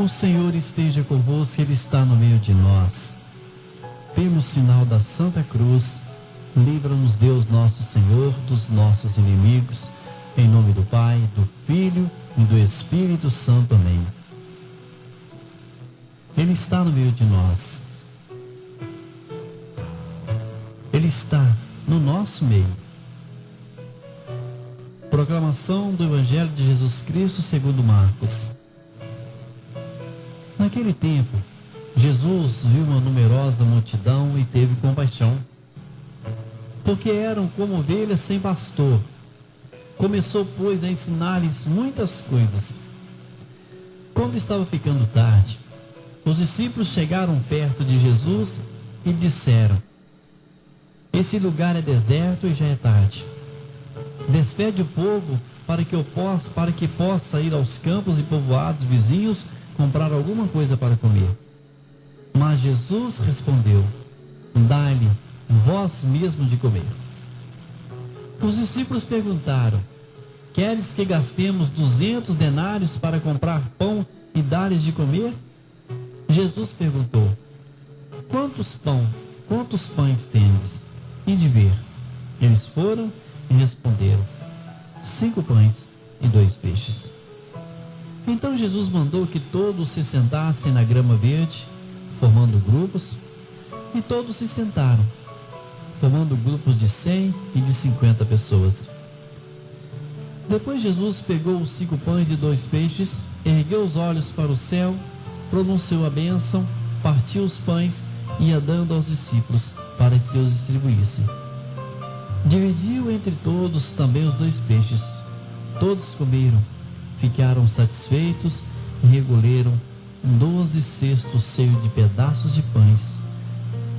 O Senhor esteja convosco, Ele está no meio de nós. Pelo sinal da Santa Cruz, livra-nos Deus nosso Senhor dos nossos inimigos. Em nome do Pai, do Filho e do Espírito Santo. Amém. Ele está no meio de nós. Ele está no nosso meio. Proclamação do Evangelho de Jesus Cristo segundo Marcos. Naquele tempo, Jesus viu uma numerosa multidão e teve compaixão, porque eram como ovelhas sem pastor. Começou, pois, a ensinar-lhes muitas coisas. Quando estava ficando tarde, os discípulos chegaram perto de Jesus e disseram: esse lugar é deserto e já é tarde. Despede o povo para que possa ir aos campos e povoados vizinhos comprar alguma coisa para comer. Mas Jesus respondeu: dai-lhe vós mesmo de comer. Os discípulos perguntaram: queres que gastemos 200 denários para comprar pão e dar-lhes de comer? Jesus perguntou: quantos pães tendes? E de ver. Eles foram e responderam: 5 pães e 2 peixes. Então Jesus mandou que todos se sentassem na grama verde, formando grupos, e todos se sentaram, formando grupos de 100 e de 50 pessoas. Depois Jesus pegou os 5 pães e 2 peixes, ergueu os olhos para o céu, pronunciou a bênção, partiu os pães e ia dando aos discípulos para que os distribuíssem. Dividiu entre todos também os 2 peixes. Todos comeram, ficaram satisfeitos e recolheram 12 cestos cheios de pedaços de pães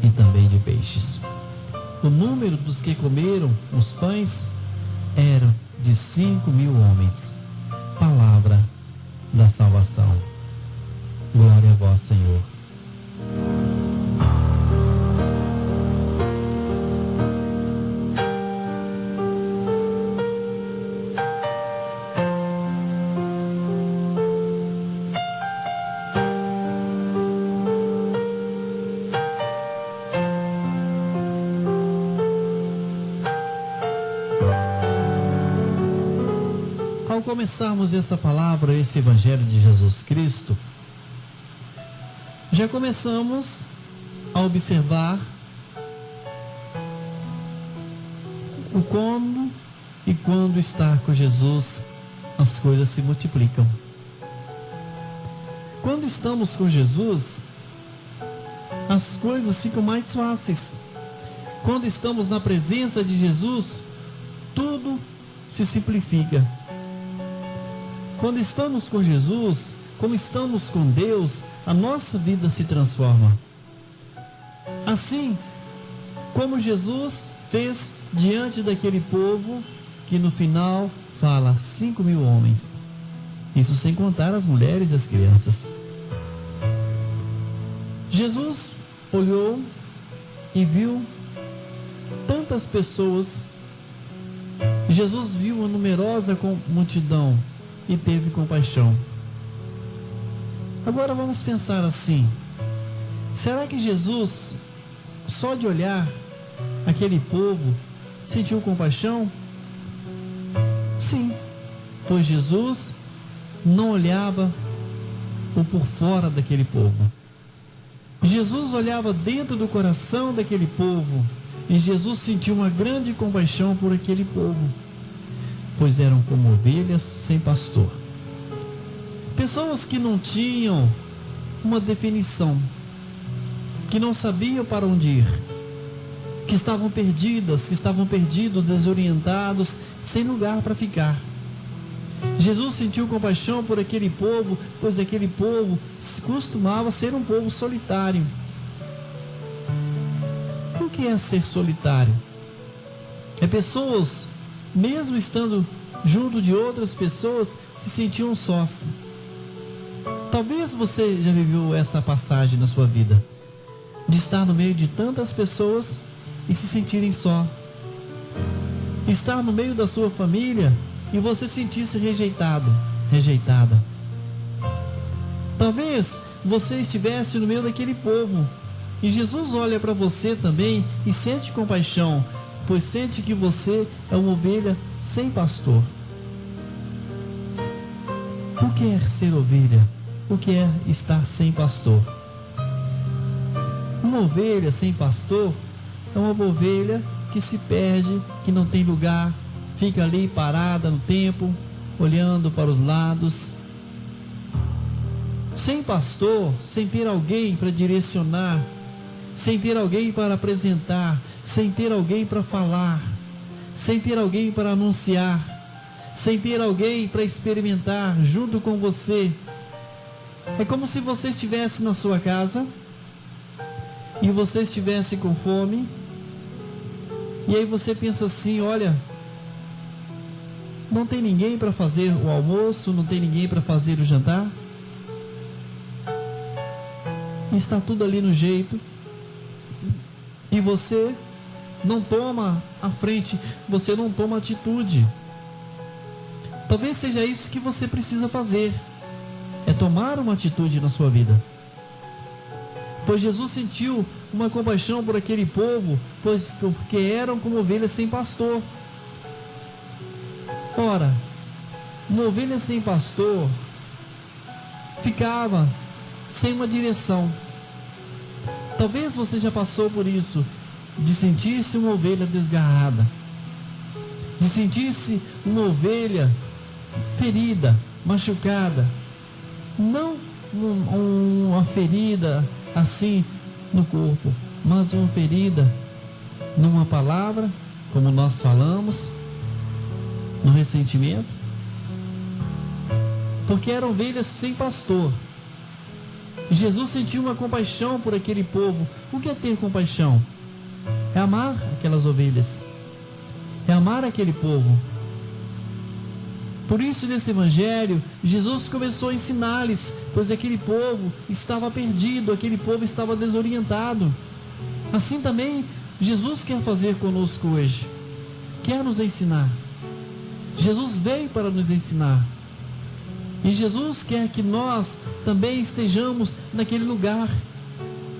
e também de peixes. O número dos que comeram os pães era de 5.000 homens. Palavra da salvação. Glória a vós, Senhor. Ao começarmos essa palavra, esse Evangelho de Jesus Cristo, já começamos a observar o como e quando estar com Jesus, as coisas se multiplicam. Quando estamos com Jesus, as coisas ficam mais fáceis. Quando estamos na presença de Jesus, tudo se simplifica. Quando estamos com Jesus, como estamos com Deus, a nossa vida se transforma. Assim como Jesus fez diante daquele povo que no final fala 5.000 homens. Isso sem contar as mulheres e as crianças. Jesus olhou e viu tantas pessoas. Jesus viu uma numerosa multidão e teve compaixão. Agora vamos pensar assim: será que Jesus, só de olhar aquele povo, sentiu compaixão? Sim, pois Jesus não olhava o por fora daquele povo. Jesus olhava dentro do coração daquele povo, e Jesus sentiu uma grande compaixão por aquele povo, pois eram como ovelhas sem pastor. Pessoas que não tinham uma definição, que não sabiam para onde ir, que estavam perdidos, desorientados, sem lugar para ficar. Jesus sentiu compaixão por aquele povo, pois aquele povo costumava ser um povo solitário. O que é ser solitário? É pessoas, mesmo estando junto de outras pessoas, se sentiam sós. Talvez você já viveu essa passagem na sua vida, de estar no meio de tantas pessoas e se sentirem só. Estar no meio da sua família e você sentir-se rejeitado, rejeitada. Talvez você estivesse no meio daquele povo, e Jesus olha para você também e sente compaixão, pois sente que você é uma ovelha sem pastor. O que é ser ovelha? O que é estar sem pastor? Uma ovelha sem pastor é uma ovelha que se perde, que não tem lugar, fica ali parada no tempo, olhando para os lados. Sem pastor, sem ter alguém para direcionar, sem ter alguém para apresentar, sem ter alguém para falar, sem ter alguém para anunciar, sem ter alguém para experimentar junto com você. É como se você estivesse na sua casa e você estivesse com fome, e aí você pensa assim: olha, não tem ninguém para fazer o almoço, não tem ninguém para fazer o jantar, está tudo ali no jeito, e você não toma a frente, você não toma atitude. Talvez seja isso que você precisa fazer, é tomar uma atitude na sua vida. Pois Jesus sentiu uma compaixão por aquele povo, porque eram como ovelhas sem pastor. Ora, uma ovelha sem pastor ficava sem uma direção. Talvez você já passou por isso, de sentir-se uma ovelha desgarrada, de sentir-se uma ovelha ferida, machucada. Não uma ferida assim no corpo, mas uma ferida numa palavra, como nós falamos, no ressentimento, porque eram ovelhas sem pastor. Jesus sentiu uma compaixão por aquele povo. O que é ter compaixão? É amar aquelas ovelhas, é amar aquele povo. Por isso, nesse evangelho, Jesus começou a ensinar-lhes, pois aquele povo estava perdido, aquele povo estava desorientado. Assim também, Jesus quer fazer conosco hoje, quer nos ensinar. Jesus veio para nos ensinar, e Jesus quer que nós também estejamos naquele lugar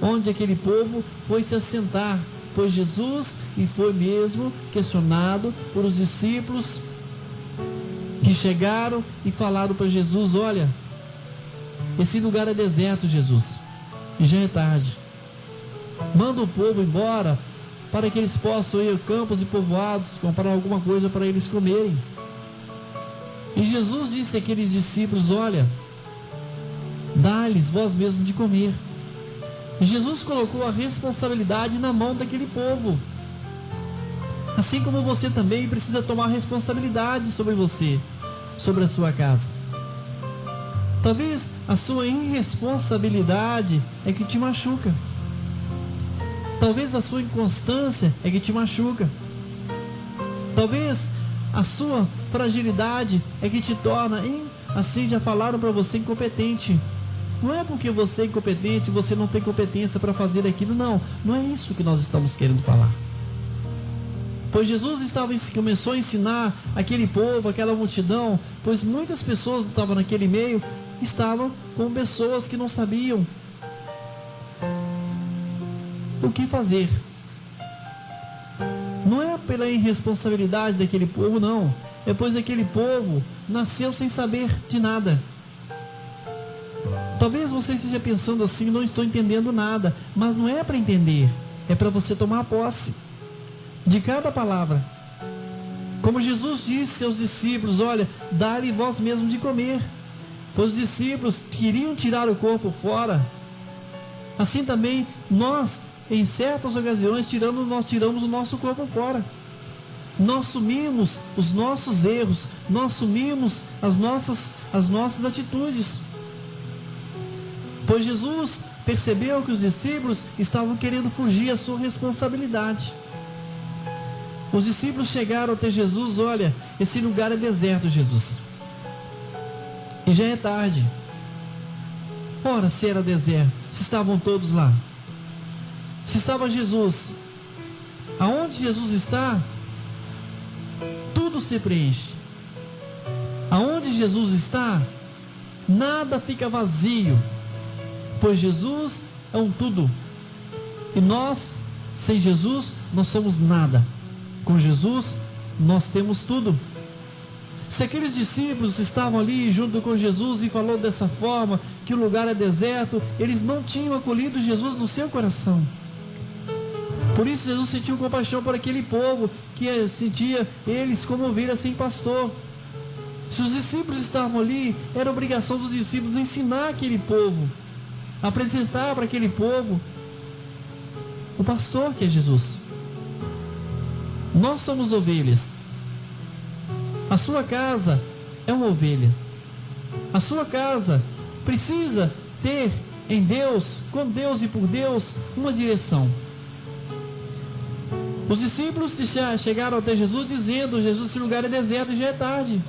onde aquele povo foi se assentar, pois Jesus foi mesmo questionado por os discípulos que chegaram e falaram para Jesus: olha, esse lugar é deserto, Jesus, e já é tarde, manda o povo embora para que eles possam ir a campos e povoados comprar alguma coisa para eles comerem. E Jesus disse àqueles discípulos: olha, dá-lhes vós mesmo de comer. E Jesus colocou a responsabilidade na mão daquele povo. Assim como você também precisa tomar responsabilidade sobre você, sobre a sua casa. Talvez a sua irresponsabilidade é que te machuca. Talvez a sua inconstância é que te machuca. Talvez a sua fragilidade é que te torna, assim já falaram para você, incompetente. Não é porque você é incompetente, você não tem competência para fazer aquilo, não. Não é isso que nós estamos querendo falar. Pois Jesus começou a ensinar aquele povo, aquela multidão, pois muitas pessoas que estavam naquele meio, estavam com pessoas que não sabiam o que fazer. Não é pela irresponsabilidade daquele povo, não. É pois aquele povo nasceu sem saber de nada. Talvez você esteja pensando assim: não estou entendendo nada. Mas não é para entender, é para você tomar posse de cada palavra. Como Jesus disse aos discípulos: olha, dá-lhe vós mesmo de comer. Pois os discípulos queriam tirar o corpo fora. Assim também nós, em certas ocasiões, nós tiramos o nosso corpo fora. Nós assumimos os nossos erros, nós assumimos as nossas atitudes. Pois Jesus percebeu que os discípulos estavam querendo fugir à sua responsabilidade. Os discípulos chegaram até Jesus: olha, esse lugar é deserto, Jesus, e já é tarde. Ora, se era deserto, se estavam todos lá, se estava Jesus, aonde Jesus está, tudo se preenche. Aonde Jesus está, nada fica vazio, pois Jesus é um tudo. E nós, sem Jesus, nós somos nada. Com Jesus, nós temos tudo. Se aqueles discípulos estavam ali junto com Jesus e falou dessa forma, que o lugar é deserto, eles não tinham acolhido Jesus no seu coração. Por isso Jesus sentiu compaixão por aquele povo, que sentia eles como ovelhas sem pastor. Se os discípulos estavam ali, era obrigação dos discípulos ensinar aquele povo, apresentar para aquele povo o pastor que é Jesus. Nós somos ovelhas. A sua casa é uma ovelha. A sua casa precisa ter em Deus, com Deus e por Deus, uma direção. Os discípulos chegaram até Jesus dizendo: Jesus, esse lugar é deserto e já é tarde.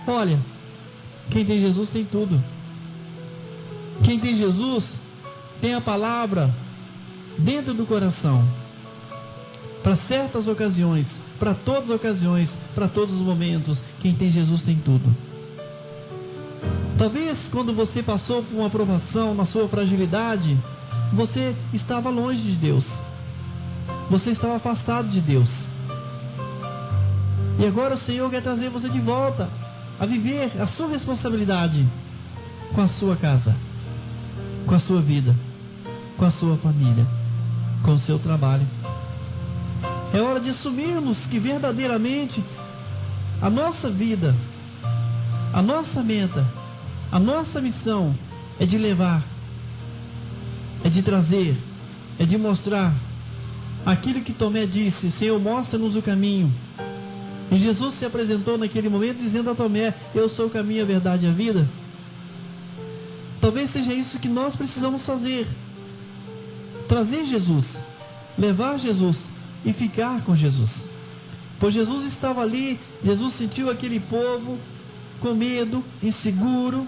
Olha, quem tem Jesus tem tudo. Quem tem Jesus tem a palavra dentro do coração, para certas ocasiões, para todas as ocasiões, para todos os momentos. Quem tem Jesus tem tudo. Talvez quando você passou por uma provação na sua fragilidade, você estava longe de Deus, você estava afastado de Deus, e agora o Senhor quer trazer você de volta a viver a sua responsabilidade com a sua casa, com a sua vida, com a sua família, com o seu trabalho. É hora de assumirmos que verdadeiramente a nossa vida, a nossa meta, a nossa missão é de levar, é de trazer, é de mostrar aquilo que Tomé disse: Senhor, mostra-nos o caminho. E Jesus se apresentou naquele momento dizendo a Tomé: eu sou o caminho, a verdade e a vida. Talvez seja isso que nós precisamos fazer: trazer Jesus, levar Jesus e ficar com Jesus. Pois Jesus estava ali, Jesus sentiu aquele povo com medo, inseguro,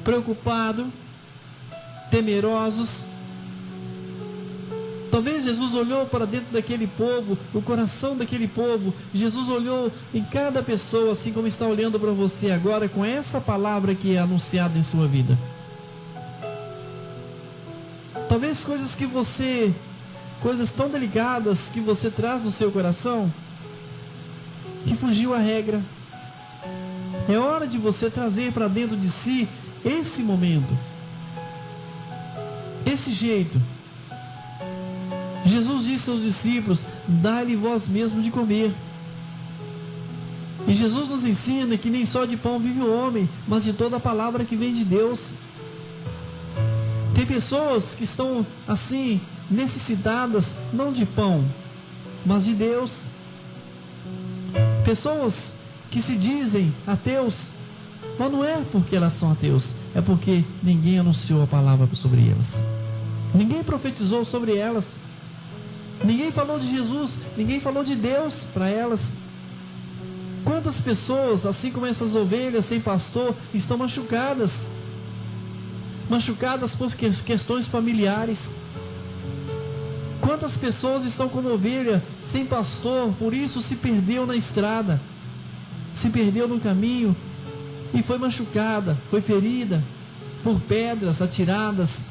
preocupado, temerosos. Talvez Jesus olhou para dentro daquele povo, o coração daquele povo. Jesus olhou em cada pessoa, assim como está olhando para você agora, com essa palavra que é anunciada em sua vida. Talvez coisas tão delicadas que você traz no seu coração, que fugiu à regra. É hora de você trazer para dentro de si esse momento, esse jeito. Jesus disse aos discípulos: dai-lhe vós mesmo de comer. E Jesus nos ensina que nem só de pão vive o homem, mas de toda a palavra que vem de Deus. Tem pessoas que estão assim, necessitadas não de pão, mas de Deus. Pessoas que se dizem ateus, mas não é porque elas são ateus, é porque ninguém anunciou a palavra sobre elas, ninguém profetizou sobre elas, ninguém falou de Jesus, ninguém falou de Deus para elas. Quantas pessoas, assim como essas ovelhas sem pastor, estão machucadas por questões familiares. Quantas pessoas estão como ovelha sem pastor, por isso se perdeu na estrada, se perdeu no caminho e foi machucada, foi ferida por pedras atiradas,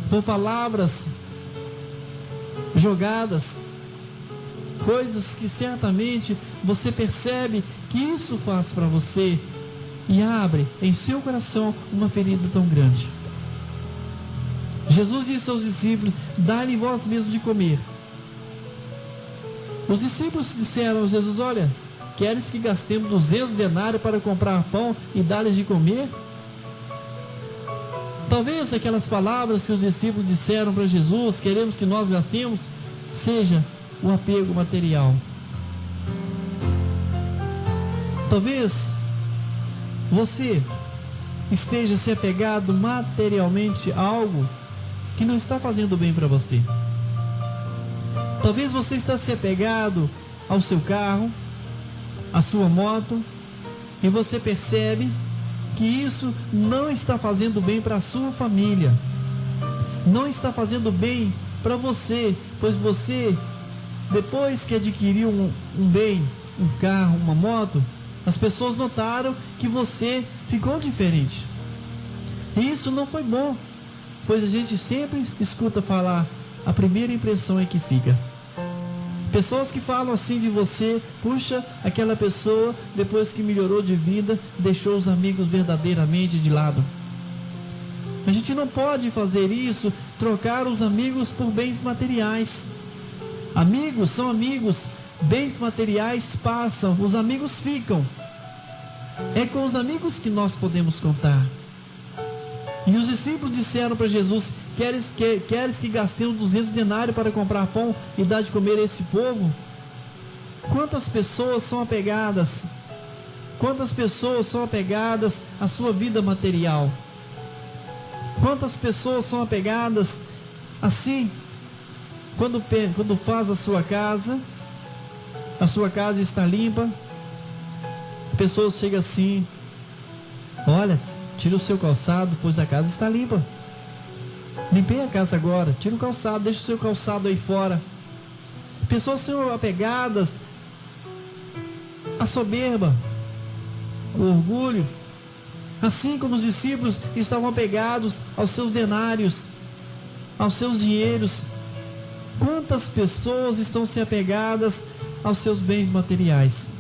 por palavras jogadas, coisas que certamente você percebe que isso faz para você e abre em seu coração uma ferida tão grande. Jesus disse aos discípulos: dai-lhe vós mesmo de comer. Os discípulos disseram a Jesus: olha, queres que gastemos 200 denários para comprar pão e dar-lhes de comer? Talvez aquelas palavras que os discípulos disseram para Jesus: queremos que nós gastemos, seja o apego material. Talvez você esteja se apegado materialmente a algo que não está fazendo bem para você. Talvez você está se apegado ao seu carro, à sua moto, e você percebe que isso não está fazendo bem para a sua família, não está fazendo bem para você, pois você, depois que adquiriu um bem, um carro, uma moto, As pessoas notaram que você ficou diferente. E isso não foi bom, pois a gente sempre escuta falar, a primeira impressão é que fica. Pessoas que falam assim de você, puxa, aquela pessoa, depois que melhorou de vida, deixou os amigos verdadeiramente de lado. A gente não pode fazer isso, trocar os amigos por bens materiais. Amigos são amigos, bens materiais passam, os amigos ficam. É com os amigos que nós podemos contar. E os discípulos disseram para Jesus, queres que gastemos 200 denários para comprar pão e dar de comer a esse povo? Quantas pessoas são apegadas? Quantas pessoas são apegadas à sua vida material? Quantas pessoas são apegadas assim, quando faz a sua casa está limpa, a pessoa chega assim, olha, tira o seu calçado, pois a casa está limpa. Limpei a casa agora, tira o calçado, deixa o seu calçado aí fora. Pessoas são apegadas à soberba, ao orgulho, assim como os discípulos estavam apegados aos seus denários, aos seus dinheiros. Quantas pessoas estão se apegadas aos seus bens materiais?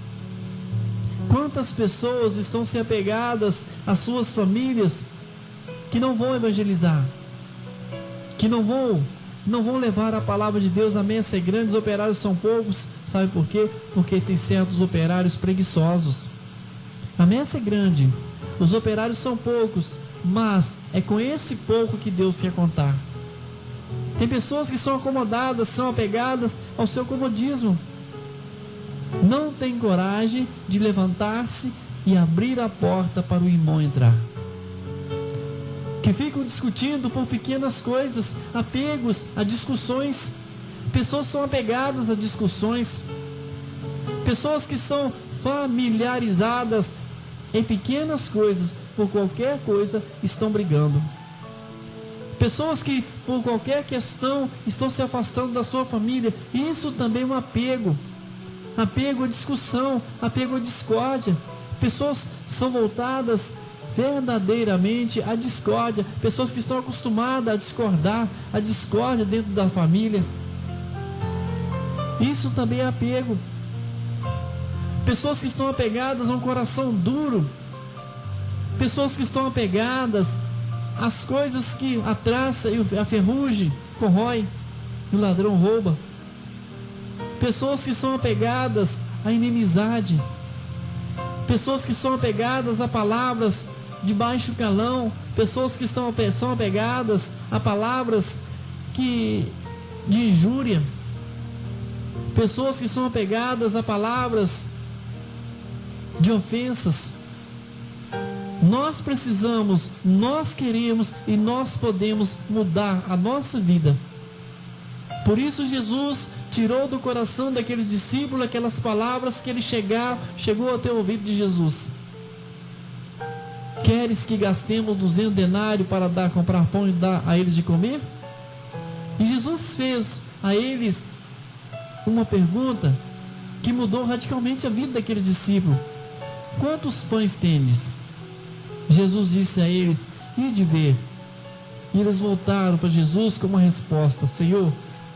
Quantas pessoas estão se apegadas às suas famílias que não vão evangelizar, que não vão levar a palavra de Deus? A messe é grande, os operários são poucos. Sabe por quê? Porque tem certos operários preguiçosos. A messe é grande, os operários são poucos, mas é com esse pouco que Deus quer contar. Tem pessoas que são acomodadas, são apegadas ao seu comodismo. Não tem coragem de levantar-se e abrir a porta para o irmão entrar. Que ficam discutindo por pequenas coisas, apegos a discussões. Pessoas são apegadas a discussões. Pessoas que são familiarizadas em pequenas coisas, por qualquer coisa estão brigando. Pessoas que por qualquer questão estão se afastando da sua família. Isso também é um apego. Apego à discussão, apego à discórdia. Pessoas são voltadas verdadeiramente à discórdia. Pessoas que estão acostumadas a discordar, a discórdia dentro da família. Isso também é apego. Pessoas que estão apegadas a um coração duro. Pessoas que estão apegadas às coisas que a traça e a ferrugem corrói e o ladrão rouba. Pessoas que são apegadas à inimizade. Pessoas que são apegadas a palavras de baixo calão. Pessoas que são apegadas a palavras de injúria. Pessoas que são apegadas a palavras de ofensas. Nós precisamos, nós queremos e nós podemos mudar a nossa vida. Por isso Jesus tirou do coração daqueles discípulos aquelas palavras que ele chegou até o ouvido de Jesus. Queres que gastemos 200 denários para comprar pão e dar a eles de comer? E Jesus fez a eles uma pergunta que mudou radicalmente a vida daqueles discípulos. Quantos pães tendes? Jesus disse a eles, ide ver. E eles voltaram para Jesus com uma resposta: Senhor,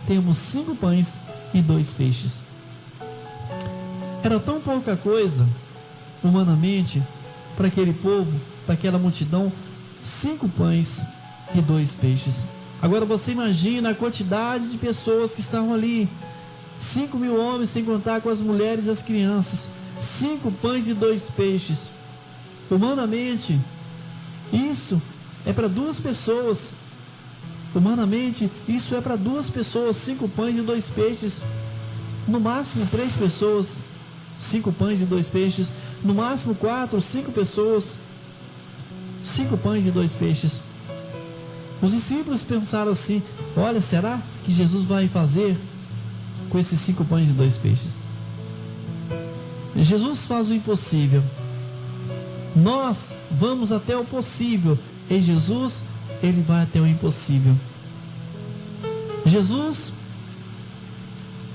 temos 5 pães e 2 peixes. Era tão pouca coisa, humanamente, para aquele povo, para aquela multidão, 5 pães e 2 peixes. Agora você imagina a quantidade de pessoas que estavam ali. 5.000 homens, sem contar com as mulheres e as crianças. 5 pães e 2 peixes. Humanamente, isso é para 2 pessoas. Humanamente, isso é para 2 pessoas. 5 pães e 2 peixes. No máximo 3 pessoas. 5 pães e 2 peixes. No máximo 4 ou 5 pessoas. 5 pães e 2 peixes. Os discípulos pensaram assim: olha, será que Jesus vai fazer com esses 5 pães e 2 peixes? Jesus faz o impossível. Nós vamos até o possível. E Jesus, ele vai até o impossível. Jesus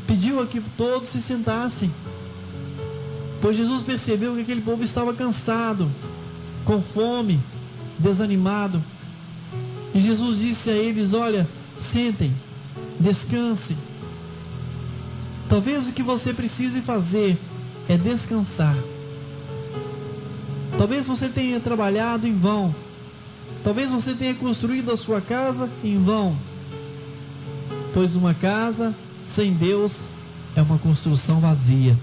pediu a que todos se sentassem, Pois Jesus percebeu que aquele povo estava cansado, com fome, desanimado. E Jesus disse a eles: olha, sentem, descansem. Talvez o que você precise fazer é descansar. Talvez você tenha trabalhado em vão. Talvez você tenha construído a sua casa em vão. Pois uma casa sem Deus é uma construção vazia.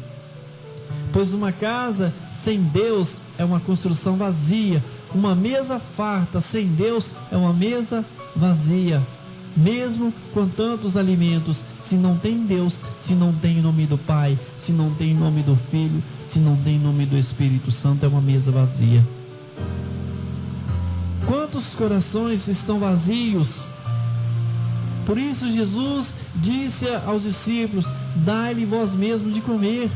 Pois uma casa sem Deus é uma construção vazia. Uma mesa farta sem Deus é uma mesa vazia. Mesmo com tantos alimentos, se não tem Deus, se não tem o nome do Pai, se não tem o nome do Filho, se não tem o nome do Espírito Santo, é uma mesa vazia. Quantos corações estão vazios? Por isso Jesus disse aos discípulos: dai-lhe vós mesmos de comer.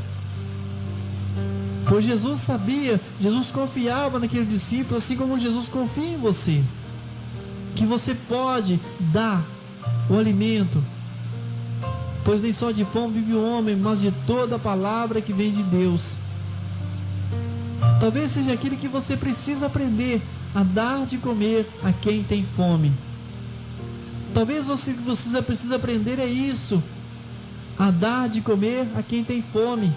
Pois Jesus sabia, Jesus confiava naquele discípulo, assim como Jesus confia em você, que você pode dar o alimento. Pois nem só de pão vive o homem, mas de toda a palavra que vem de Deus. Talvez seja aquilo que você precisa aprender, a dar de comer a quem tem fome. Talvez você precisa aprender é isso, a dar de comer a quem tem fome.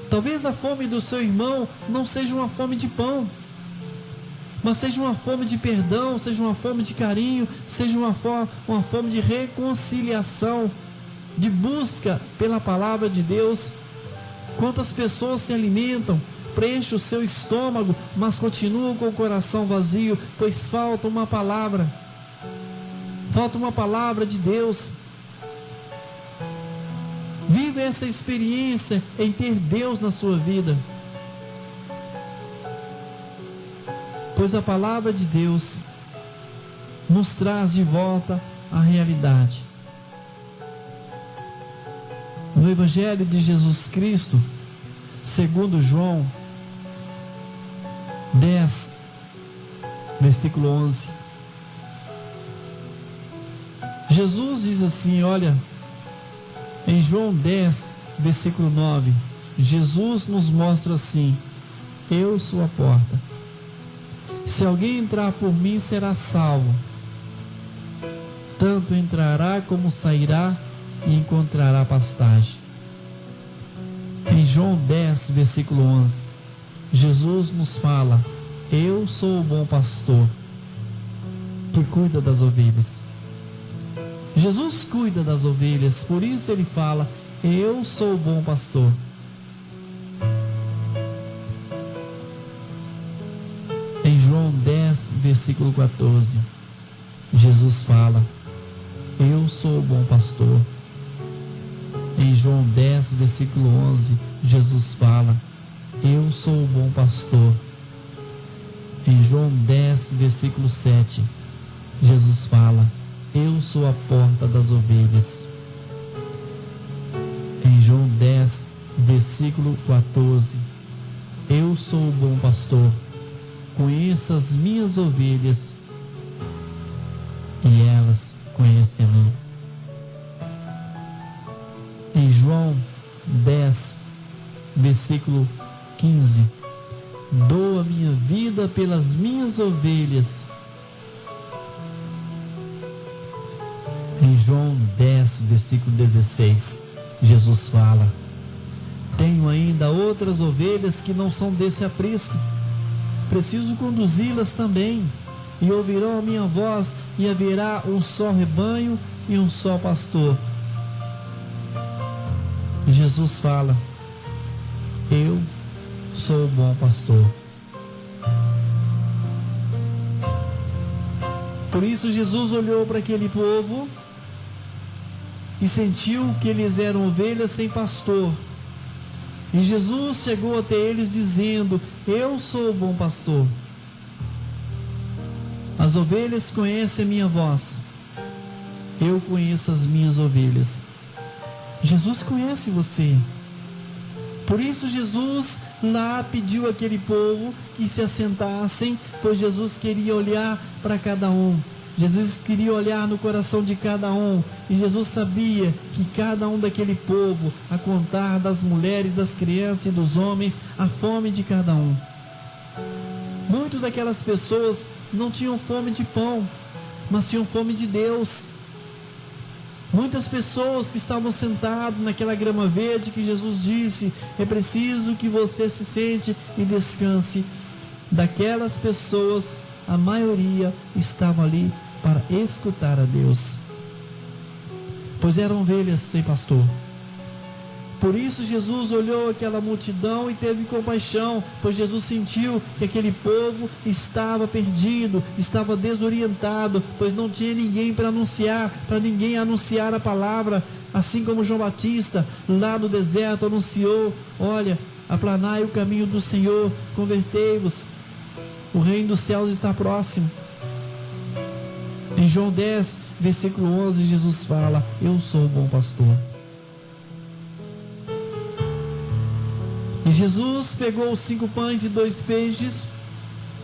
Talvez a fome do seu irmão não seja uma fome de pão, mas seja uma fome de perdão, seja uma fome de carinho, seja uma fome de reconciliação, de busca pela palavra de Deus. Quantas pessoas se alimentam, preenchem o seu estômago, mas continuam com o coração vazio, pois falta uma palavra de Deus. Viva essa experiência em ter Deus na sua vida. Pois a palavra de Deus nos traz de volta à realidade. No Evangelho de Jesus Cristo, segundo João 10, versículo 11, Jesus diz assim, olha, em João 10, versículo 9, Jesus nos mostra assim: eu sou a porta. Se alguém entrar por mim, será salvo. Tanto entrará como sairá e encontrará pastagem. Em João 10, versículo 11, Jesus nos fala: eu sou o bom pastor que cuida das ovelhas. Jesus cuida das ovelhas, por isso ele fala: eu sou o bom pastor. Em João 10, versículo 14, Jesus fala: eu sou o bom pastor. Em João 10, versículo 11, Jesus fala: eu sou o bom pastor. Em João 10, versículo 7, Jesus fala: eu sou a porta das ovelhas. Em João 10, versículo 14, eu sou o bom pastor, conheço as minhas ovelhas e elas conhecem a mim. Em João 10, versículo 15, dou a minha vida pelas minhas ovelhas. Em João 10, versículo 16, Jesus fala: tenho ainda outras ovelhas que não são desse aprisco, preciso conduzi-las também, e ouvirão a minha voz, e haverá um só rebanho e um só pastor. Jesus fala: eu sou o bom pastor. Por isso Jesus olhou para aquele povo e sentiu que eles eram ovelhas sem pastor. E Jesus chegou até eles dizendo: eu sou o bom pastor. As ovelhas conhecem a minha voz. Eu conheço as minhas ovelhas. Jesus conhece você. Por isso Jesus lá pediu àquele povo que se assentassem, pois Jesus queria olhar para cada um. Jesus queria olhar no coração de cada um, e Jesus sabia que cada um daquele povo, a contar das mulheres, das crianças e dos homens, a fome de cada um. Muitas daquelas pessoas não tinham fome de pão, mas tinham fome de Deus. Muitas pessoas que estavam sentadas naquela grama verde que Jesus disse: é preciso que você se sente e descanse. Daquelas pessoas, a maioria estava ali para escutar a Deus, pois eram ovelhas sem pastor. Por isso Jesus olhou aquela multidão e teve compaixão, pois Jesus sentiu que aquele povo estava perdido, estava desorientado, pois não tinha ninguém para ninguém anunciar a palavra, assim como João Batista lá no deserto anunciou: olha, aplanai o caminho do Senhor, convertei-vos, o reino dos céus está próximo. Em João 10, versículo 11, Jesus fala: eu sou o bom pastor. E Jesus pegou os 5 pães e 2 peixes,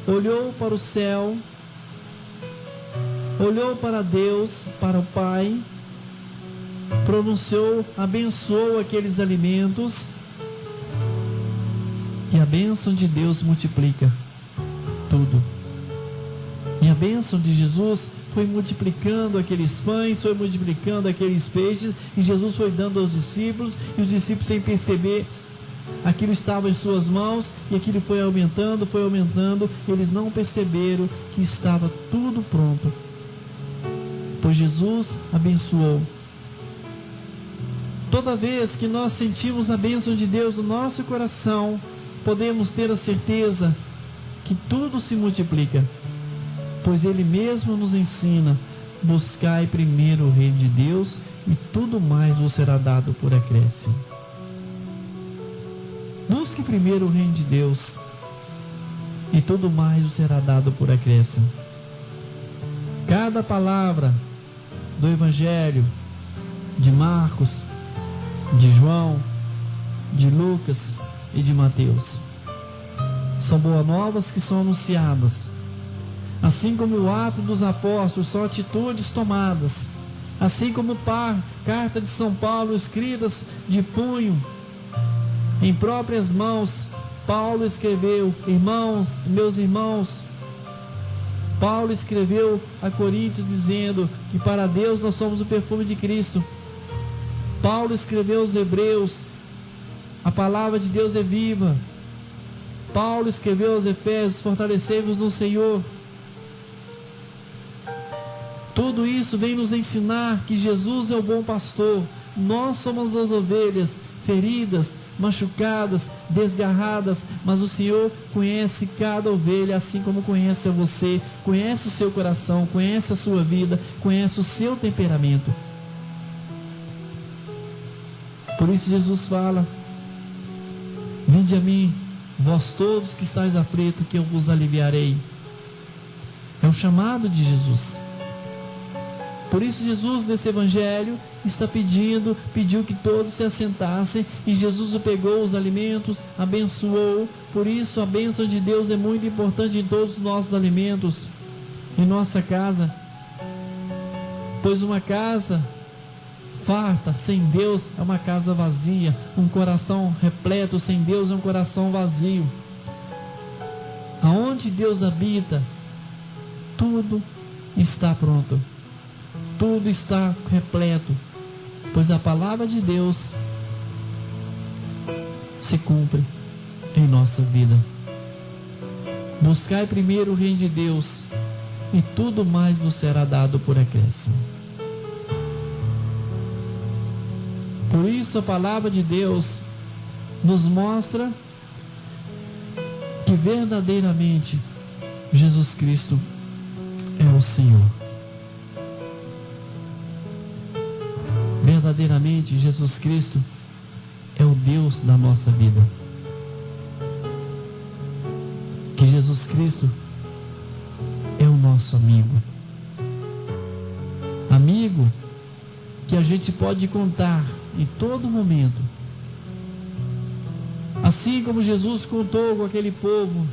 olhou para o céu, olhou para Deus, para o Pai, pronunciou, abençoou aqueles alimentos, e a bênção de Deus multiplica tudo. E a bênção de Jesus foi multiplicando aqueles pães, foi multiplicando aqueles peixes, e Jesus foi dando aos discípulos, e os discípulos, sem perceber, aquilo estava em suas mãos, e aquilo foi aumentando, eles não perceberam que estava tudo pronto, pois Jesus abençoou. Toda vez que nós sentimos a bênção de Deus no nosso coração, podemos ter a certeza que tudo se multiplica, pois Ele mesmo nos ensina: buscai primeiro o reino de Deus, e tudo mais vos será dado por acréscimo. Busque primeiro o reino de Deus, e tudo mais vos será dado por acréscimo. Cada palavra do Evangelho de Marcos, de João, de Lucas e de Mateus são boas novas que são anunciadas, assim como o ato dos apóstolos são atitudes tomadas, assim como carta de São Paulo escritas de punho, em próprias mãos. Paulo escreveu: irmãos, meus irmãos. Paulo escreveu a Coríntios dizendo que para Deus nós somos o perfume de Cristo. Paulo escreveu aos Hebreus: a palavra de Deus é viva. Paulo escreveu aos Efésios: fortalecei-vos no Senhor. Tudo isso vem nos ensinar que Jesus é o bom pastor. Nós somos as ovelhas feridas, machucadas, desgarradas, mas o Senhor conhece cada ovelha, assim como conhece a você, conhece o seu coração, conhece a sua vida, conhece o seu temperamento. Por isso Jesus fala: vinde a mim, vós todos que estáis aflitos, que eu vos aliviarei. É o chamado de Jesus. Por isso Jesus, nesse evangelho, está pediu que todos se assentassem, e Jesus pegou os alimentos, abençoou. Por isso a bênção de Deus é muito importante em todos os nossos alimentos, em nossa casa, pois uma casa farta sem Deus é uma casa vazia, um coração repleto sem Deus é um coração vazio. Aonde Deus habita, tudo está pronto, tudo está repleto, pois a palavra de Deus se cumpre em nossa vida. Buscai primeiro o reino de Deus, e tudo mais vos será dado por acréscimo. Por isso a palavra de Deus nos mostra que verdadeiramente Jesus Cristo é o Senhor. Verdadeiramente Jesus Cristo é o Deus da nossa vida. Que Jesus Cristo é o nosso amigo. Amigo que a gente pode contar em todo momento. Assim como Jesus contou com aquele povo,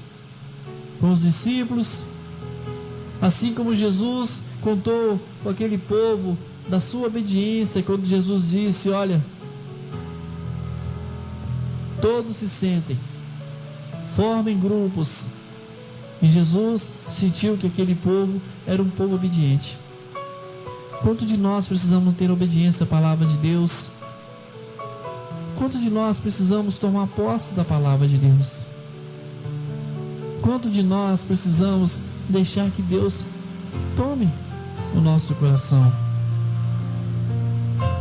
com os discípulos, assim como Jesus contou com aquele povo da sua obediência, quando Jesus disse: olha, todos se sentem, formem grupos. E Jesus sentiu que aquele povo era um povo obediente. Quanto de nós precisamos ter obediência à palavra de Deus? Quanto de nós precisamos tomar posse da palavra de Deus? Quanto de nós precisamos deixar que Deus tome o nosso coração?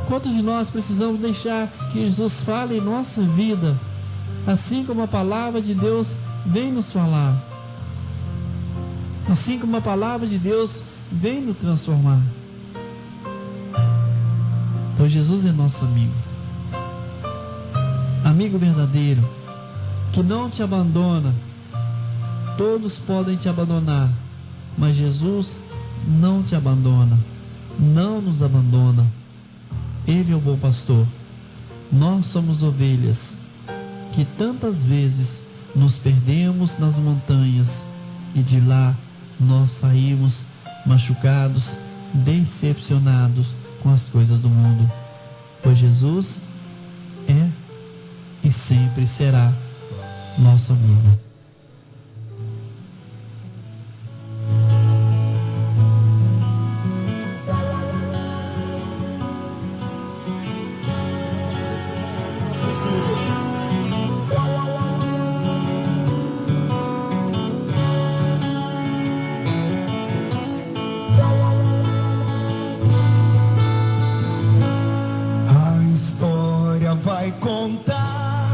Quantos de nós precisamos deixar que Jesus fale em nossa vida, assim como a palavra de Deus vem nos falar, assim como a palavra de Deus vem nos transformar? Pois Jesus é nosso amigo, amigo verdadeiro, que não te abandona. Todos podem te abandonar, mas Jesus não te abandona, não nos abandona. Ele é o bom pastor. Nós somos ovelhas que tantas vezes nos perdemos nas montanhas e de lá nós saímos machucados, decepcionados com as coisas do mundo, pois Jesus é e sempre será nosso amigo. Vai contar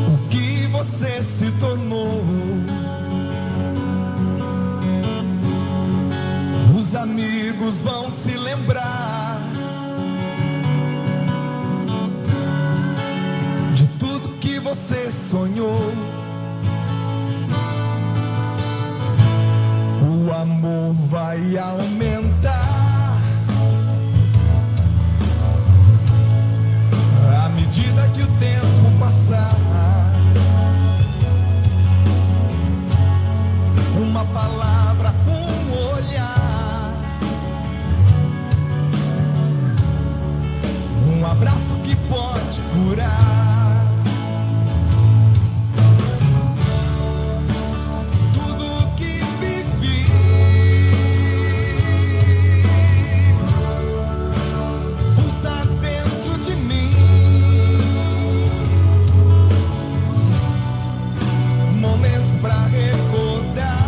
o que você se tornou. Os amigos vão se lembrar de tudo que você sonhou. O amor vai aumentar à medida que o tempo passar. Uma palavra, um olhar, um abraço que pode curar tudo que vivi. Pulsa dentro de mim, momentos pra recordar,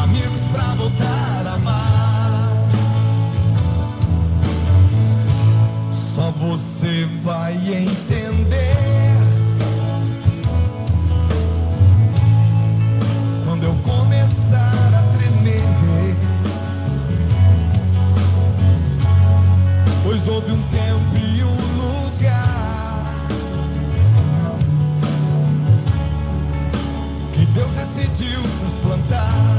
amigos pra voltar a amar. Só você vai entender quando eu começar a tremer, pois houve um tempo e um lugar que Deus decidiu nos plantar.